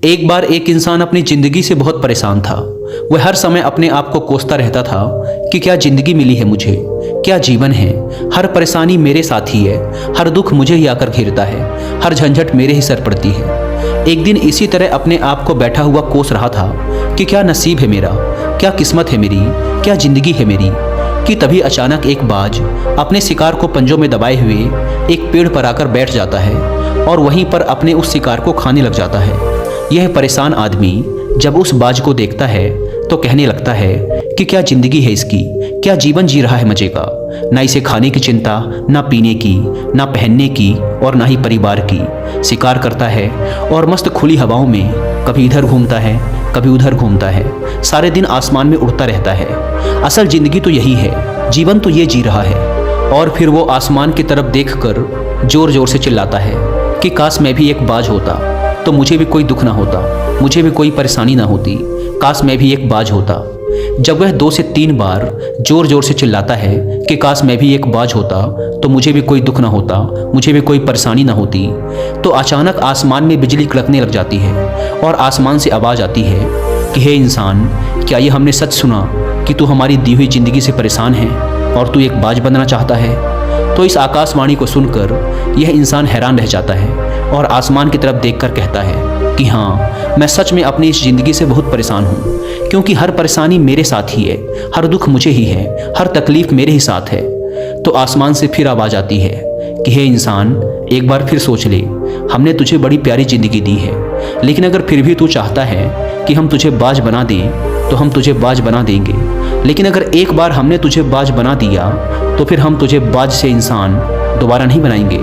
एक बार एक इंसान अपनी जिंदगी से बहुत परेशान था। वह हर समय अपने आप को कोसता रहता था कि क्या जिंदगी मिली है मुझे, क्या जीवन है। हर परेशानी मेरे साथ ही है, हर दुख मुझे ही आकर घेरता है, हर झंझट मेरे ही सर पड़ती है। एक दिन इसी तरह अपने आप को बैठा हुआ कोस रहा था कि क्या नसीब है मेरा, क्या किस्मत है मेरी, क्या जिंदगी है मेरी, कि तभी अचानक एक बाज अपने शिकार को पंजों में दबाए हुए एक पेड़ पर आकर बैठ जाता है और वहीं पर अपने उस शिकार को खाने लग जाता है। यह परेशान आदमी जब उस बाज को देखता है तो कहने लगता है कि क्या जिंदगी है इसकी, क्या जीवन जी रहा है मजे का। ना इसे खाने की चिंता, ना पीने की, ना पहनने की और ना ही परिवार की। शिकार करता है और मस्त खुली हवाओं में कभी इधर घूमता है, कभी उधर घूमता है, सारे दिन आसमान में उड़ता रहता है। असल जिंदगी तो यही है, जीवन तो ये जी रहा है। और फिर वो आसमान की तरफ देखकर जोर जोर से चिल्लाता है कि काश मैं भी एक बाज होता तो मुझे भी कोई दुख ना होता, मुझे भी कोई परेशानी ना होती, काश मैं भी एक बाज होता। जब वह 2 से 3 बार जोर जोर से चिल्लाता है कि काश मैं भी एक बाज होता तो मुझे भी कोई दुख ना होता, मुझे भी कोई परेशानी ना होती, तो अचानक आसमान में बिजली कड़कने लग जाती है और आसमान से आवाज़ आती है कि हे इंसान, क्या ये हमने सच सुना कि तू हमारी दी हुई ज़िंदगी से परेशान है और तू एक बाज बनना चाहता है। तो इस आकाशवाणी को सुनकर यह इंसान हैरान रह जाता है और आसमान की तरफ देखकर कहता है कि हाँ, मैं सच में अपनी इस ज़िंदगी से बहुत परेशान हूँ, क्योंकि हर परेशानी मेरे साथ ही है, हर दुख मुझे ही है, हर तकलीफ़ मेरे ही साथ है। तो आसमान से फिर आवाज़ आती है कि हे इंसान, एक बार फिर सोच ले, हमने तुझे बड़ी प्यारी ज़िंदगी दी है, लेकिन अगर फिर भी तू चाहता है कि हम तुझे बाज बना दें तो हम तुझे बाज बना देंगे। लेकिन अगर एक बार हमने तुझे बाज बना दिया तो फिर हम तुझे बाज से इंसान दोबारा नहीं बनाएंगे।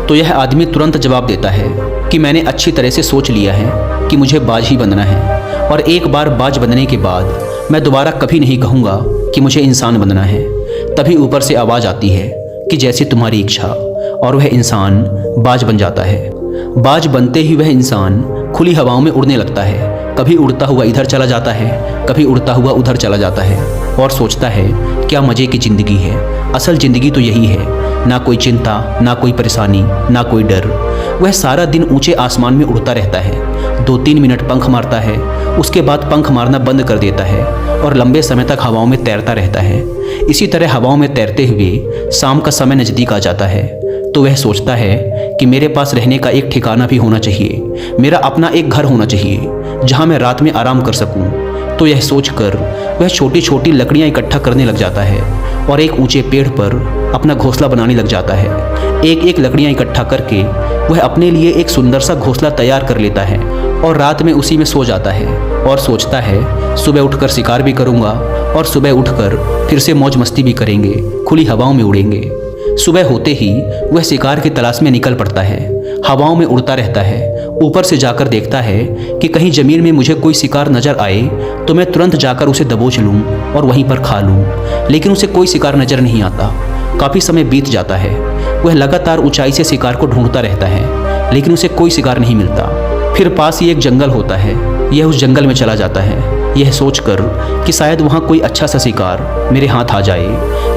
तो यह आदमी तुरंत जवाब देता है कि मैंने अच्छी तरह से सोच लिया है कि मुझे बाज ही बनना है, और एक बार बाज बनने के बाद मैं दोबारा कभी नहीं कहूँगा कि मुझे इंसान बनना है। तभी ऊपर से आवाज़ आती है कि जैसी तुम्हारी इच्छा, और वह इंसान बाज बन जाता है। बाज बनते ही वह इंसान खुली हवाओं में उड़ने लगता है, कभी उड़ता हुआ इधर चला जाता है, कभी उड़ता हुआ उधर चला जाता है, और सोचता है क्या मज़े की ज़िंदगी है, असल ज़िंदगी तो यही है, ना कोई चिंता, ना कोई परेशानी, ना कोई डर। वह सारा दिन ऊंचे आसमान में उड़ता रहता है, 2-3 मिनट पंख मारता है, उसके बाद पंख मारना बंद कर देता है और लंबे समय तक हवाओं में तैरता रहता है। इसी तरह हवाओं में तैरते हुए शाम का समय नज़दीक आ जाता है तो वह सोचता है कि मेरे पास रहने का एक ठिकाना भी होना चाहिए, मेरा अपना एक घर होना चाहिए जहाँ मैं रात में आराम कर सकूँ। तो यह सोचकर वह छोटी छोटी लकड़ियाँ इकट्ठा करने लग जाता है और एक ऊंचे पेड़ पर अपना घोंसला बनाने लग जाता है। एक एक लकड़ियाँ इकट्ठा करके वह अपने लिए एक सुंदर सा घोंसला तैयार कर लेता है और रात में उसी में सो जाता है और सोचता है सुबह उठकर शिकार भी करूँगा और सुबह उठकर फिर से मौज मस्ती भी करेंगे, खुली हवाओं में उड़ेंगे। सुबह होते ही वह शिकार की तलाश में निकल पड़ता है, हवाओं में उड़ता रहता है। ऊपर से जाकर देखता है कि कहीं ज़मीन में मुझे कोई शिकार नज़र आए तो मैं तुरंत जाकर उसे दबोच लूँ और वहीं पर खा लूँ, लेकिन उसे कोई शिकार नज़र नहीं आता। काफ़ी समय बीत जाता है, वह लगातार ऊंचाई से शिकार को ढूंढता रहता है, लेकिन उसे कोई शिकार नहीं मिलता। फिर पास ही एक जंगल होता है, यह उस जंगल में चला जाता है, यह सोचकर कि शायद वहाँ कोई अच्छा सा शिकार मेरे हाथ आ जाए।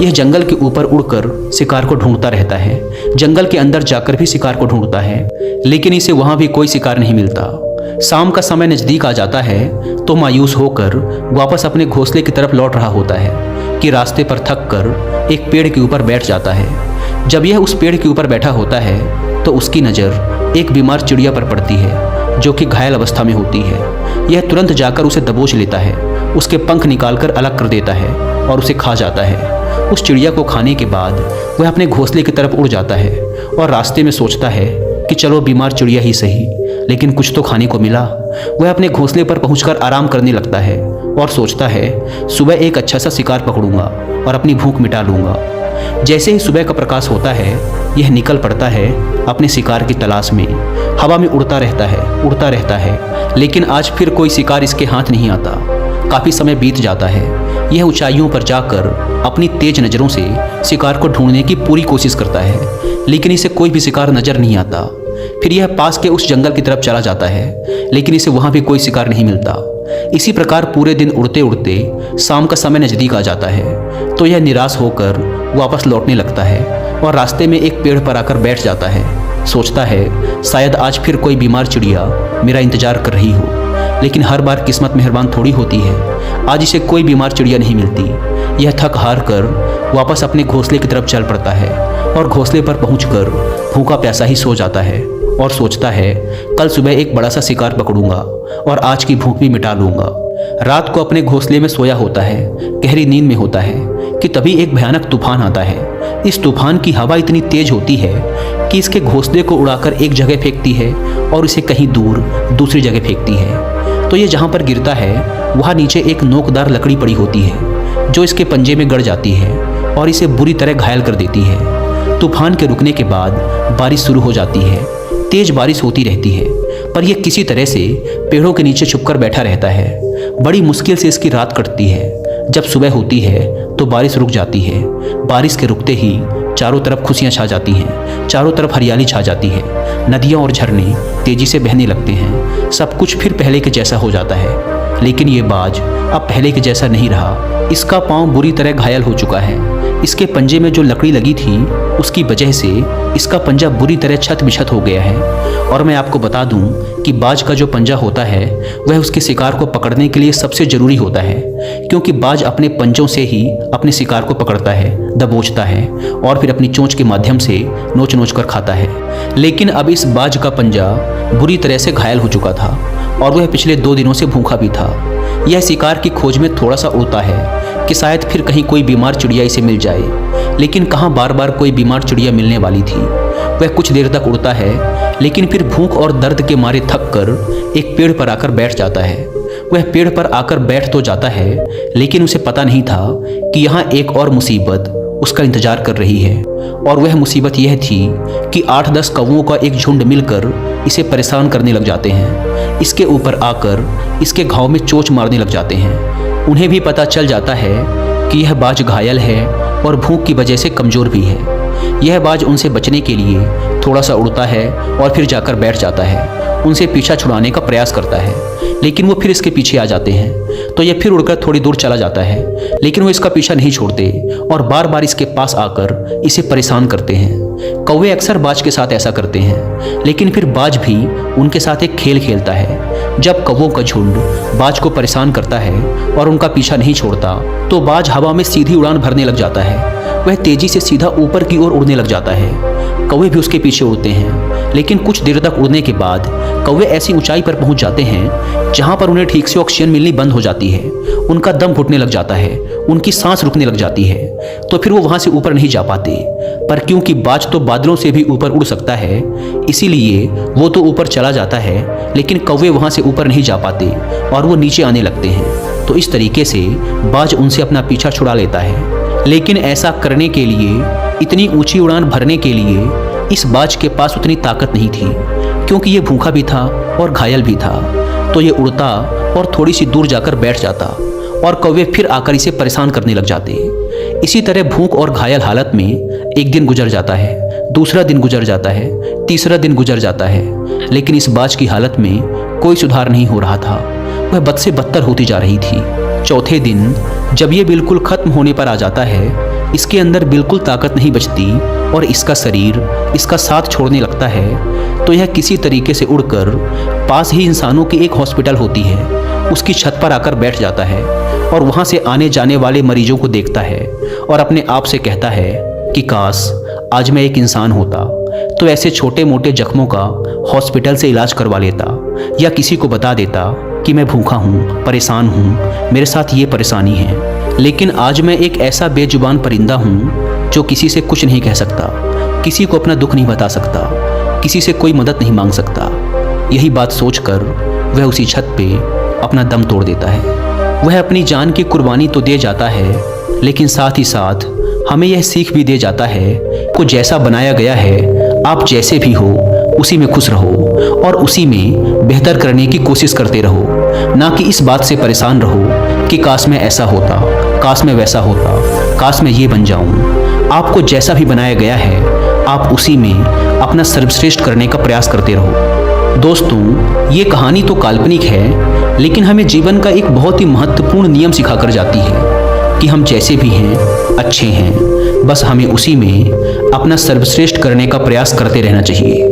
यह जंगल के ऊपर उड़कर शिकार को ढूंढता रहता है, जंगल के अंदर जाकर भी शिकार को ढूंढता है, लेकिन इसे वहाँ भी कोई शिकार नहीं मिलता। शाम का समय नज़दीक आ जाता है तो मायूस होकर वापस अपने घोंसले की तरफ लौट रहा होता है कि रास्ते पर थक कर एक पेड़ के ऊपर बैठ जाता है। जब यह उस पेड़ के ऊपर बैठा होता है तो उसकी नज़र एक बीमार चिड़िया पर पड़ती है जो कि घायल अवस्था में होती है। यह तुरंत जाकर उसे दबोच लेता है, उसके पंख निकालकर अलग कर देता है और उसे खा जाता है। उस चिड़िया को खाने के बाद वह अपने घोंसले की तरफ उड़ जाता है और रास्ते में सोचता है कि चलो बीमार चिड़िया ही सही, लेकिन कुछ तो खाने को मिला। वह अपने घोंसले पर पहुंचकर आराम करने लगता है और सोचता है सुबह एक अच्छा सा शिकार पकड़ूंगा और अपनी भूख मिटा लूँगा। जैसे ही सुबह का प्रकाश होता है यह निकल पड़ता है अपने शिकार की तलाश में। हवा में उड़ता रहता है, लेकिन आज फिर कोई शिकार इसके हाथ नहीं आता। काफ़ी समय बीत जाता है, यह ऊंचाइयों पर जाकर अपनी तेज नज़रों से शिकार को ढूंढने की पूरी कोशिश करता है, लेकिन इसे कोई भी शिकार नज़र नहीं आता। फिर यह पास के उस जंगल की तरफ चला जाता है, लेकिन इसे वहाँ भी कोई शिकार नहीं मिलता। इसी प्रकार पूरे दिन उड़ते उड़ते शाम का समय नज़दीक आ जाता है तो यह निराश होकर वापस लौटने लगता है और रास्ते में एक पेड़ पर आकर बैठ जाता है। सोचता है शायद आज फिर कोई बीमार चिड़िया मेरा इंतजार कर रही हो, लेकिन हर बार किस्मत मेहरबान थोड़ी होती है। आज इसे कोई बीमार चिड़िया नहीं मिलती। यह थक हार कर वापस अपने घोंसले की तरफ चल पड़ता है और घोंसले पर पहुंचकर भूखा प्यासा ही सो जाता है और सोचता है कल सुबह एक बड़ा सा शिकार पकड़ूंगा और आज की भूख भी मिटा लूंगा। रात को अपने घोंसले में सोया होता है, गहरी नींद में होता है कि तभी एक भयानक तूफान आता है। इस तूफान की हवा इतनी तेज होती है कि इसके घोंसले को उड़ाकर एक जगह फेंकती है और इसे कहीं दूर दूसरी जगह फेंकती है। तो ये जहाँ पर गिरता है वहाँ नीचे एक नोकदार लकड़ी पड़ी होती है जो इसके पंजे में गड़ जाती है और इसे बुरी तरह घायल कर देती है। तूफान के रुकने के बाद बारिश शुरू हो जाती है। तेज बारिश होती रहती है पर यह किसी तरह से पेड़ों के नीचे छुपकर बैठा रहता है। बड़ी मुश्किल से इसकी रात कटती है। जब सुबह होती है तो बारिश रुक जाती है। बारिश के रुकते ही चारों तरफ खुशियां छा जाती हैं, चारों तरफ हरियाली छा जाती है। नदियां और झरने तेजी से बहने लगते हैं। सब कुछ फिर पहले के जैसा हो जाता है। लेकिन ये बाज अब पहले के जैसा नहीं रहा। इसका पाँव बुरी तरह घायल हो चुका है। इसके पंजे में जो लकड़ी लगी थी उसकी वजह से इसका पंजा बुरी तरह छत बिछत हो गया है। और मैं आपको बता दूं कि बाज का जो पंजा होता है वह उसके शिकार को पकड़ने के लिए सबसे ज़रूरी होता है, क्योंकि बाज अपने पंजों से ही अपने शिकार को पकड़ता है, दबोचता है और फिर अपनी चोंच के माध्यम से नोच नोच कर खाता है। लेकिन अब इस बाज का पंजा बुरी तरह से घायल हो चुका था और वह पिछले 2 दिनों से भूखा भी था। यह शिकार की खोज में थोड़ा सा उड़ता है कि शायद फिर कहीं कोई बीमार चिड़िया इसे मिल जाए, लेकिन कहाँ बार बार कोई बीमार चिड़िया मिलने वाली थी। वह कुछ देर तक उड़ता है लेकिन फिर भूख और दर्द के मारे थक कर एक पेड़ पर आकर बैठ जाता है। वह पेड़ पर आकर बैठ तो जाता है लेकिन उसे पता नहीं था कि यहाँ एक और मुसीबत उसका इंतजार कर रही है। और वह मुसीबत यह थी कि 8-10 कौवों का एक झुंड मिलकर इसे परेशान करने लग जाते हैं। इसके ऊपर आकर इसके घाव में चोंच मारने लग जाते हैं। उन्हें भी पता चल जाता है कि यह बाज घायल है और भूख की वजह से कमज़ोर भी है। यह बाज उनसे बचने के लिए थोड़ा सा उड़ता है और फिर जाकर बैठ जाता है। उनसे पीछा छुड़ाने का प्रयास करता है लेकिन वो फिर इसके पीछे आ जाते हैं। तो यह फिर उड़कर थोड़ी दूर चला जाता है लेकिन वो इसका पीछा नहीं छोड़ते और बार बार इसके पास आकर इसे परेशान करते हैं। कौवे अक्सर बाज के साथ ऐसा करते हैं लेकिन फिर बाज भी उनके साथ एक खेल खेलता है। जब कौवों का झुंड बाज को परेशान करता है और उनका पीछा नहीं छोड़ता तो बाज हवा में सीधी उड़ान भरने लग जाता है। वह तेजी से सीधा ऊपर की ओर उड़ने लग जाता है। कौवे भी उसके पीछे उड़ते हैं लेकिन कुछ देर तक उड़ने के बाद कौवे ऐसी ऊंचाई पर पहुंच जाते हैं जहां पर उन्हें ठीक से ऑक्सीजन मिलनी बंद हो जाती है। उनका दम घुटने लग जाता है, उनकी सांस रुकने लग जाती है। तो फिर वो वहां से ऊपर नहीं जा पाते। पर क्योंकि बाज तो बादलों से भी ऊपर उड़ सकता है इसीलिए वो तो ऊपर चला जाता है लेकिन कौवे वहां से ऊपर नहीं जा पाते और वो नीचे आने लगते हैं। तो इस तरीके से बाज उनसे अपना पीछा छुड़ा लेता है। लेकिन ऐसा करने के लिए, इतनी ऊंची उड़ान भरने के लिए इस बाज के पास उतनी ताकत नहीं थी, क्योंकि ये भूखा भी था और घायल भी था। तो ये उड़ता और थोड़ी सी दूर जाकर बैठ जाता और कौवे फिर आकर इसे परेशान करने लग जाते। इसी तरह भूख और घायल हालत में एक दिन गुजर जाता है, दूसरा दिन गुजर जाता है, तीसरा दिन गुजर जाता है, लेकिन इस बाज की हालत में कोई सुधार नहीं हो रहा था। वह बद से बदतर होती जा रही थी। चौथे दिन जब ये बिल्कुल खत्म होने पर आ जाता है, इसके अंदर बिल्कुल ताकत नहीं बचती और इसका शरीर इसका साथ छोड़ने लगता है, तो यह किसी तरीके से उड़कर पास ही इंसानों की एक हॉस्पिटल होती है उसकी छत पर आकर बैठ जाता है और वहाँ से आने जाने वाले मरीजों को देखता है और अपने आप से कहता है कि काश आज मैं एक इंसान होता तो ऐसे छोटे मोटे जख्मों का हॉस्पिटल से इलाज करवा लेता या किसी को बता देता कि मैं भूखा हूँ, परेशान हूँ, मेरे साथ ये परेशानी है। लेकिन आज मैं एक ऐसा बेजुबान परिंदा हूँ जो किसी से कुछ नहीं कह सकता, किसी को अपना दुख नहीं बता सकता, किसी से कोई मदद नहीं मांग सकता। यही बात सोचकर वह उसी छत पे अपना दम तोड़ देता है। वह अपनी जान की कुर्बानी तो दे जाता है लेकिन साथ ही साथ हमें यह सीख भी दे जाता है को जैसा बनाया गया है आप जैसे भी हो उसी में खुश रहो और उसी में बेहतर करने की कोशिश करते रहो, ना कि इस बात से परेशान रहो कि काश मैं ऐसा होता, काश मैं वैसा होता, काश मैं ये बन जाऊं। आपको जैसा भी बनाया गया है आप उसी में अपना सर्वश्रेष्ठ करने का प्रयास करते रहो। दोस्तों, ये कहानी तो काल्पनिक है लेकिन हमें जीवन का एक बहुत ही महत्वपूर्ण नियम सिखाकर जाती है कि हम जैसे भी हैं अच्छे हैं, बस हमें उसी में अपना सर्वश्रेष्ठ करने का प्रयास करते रहना चाहिए।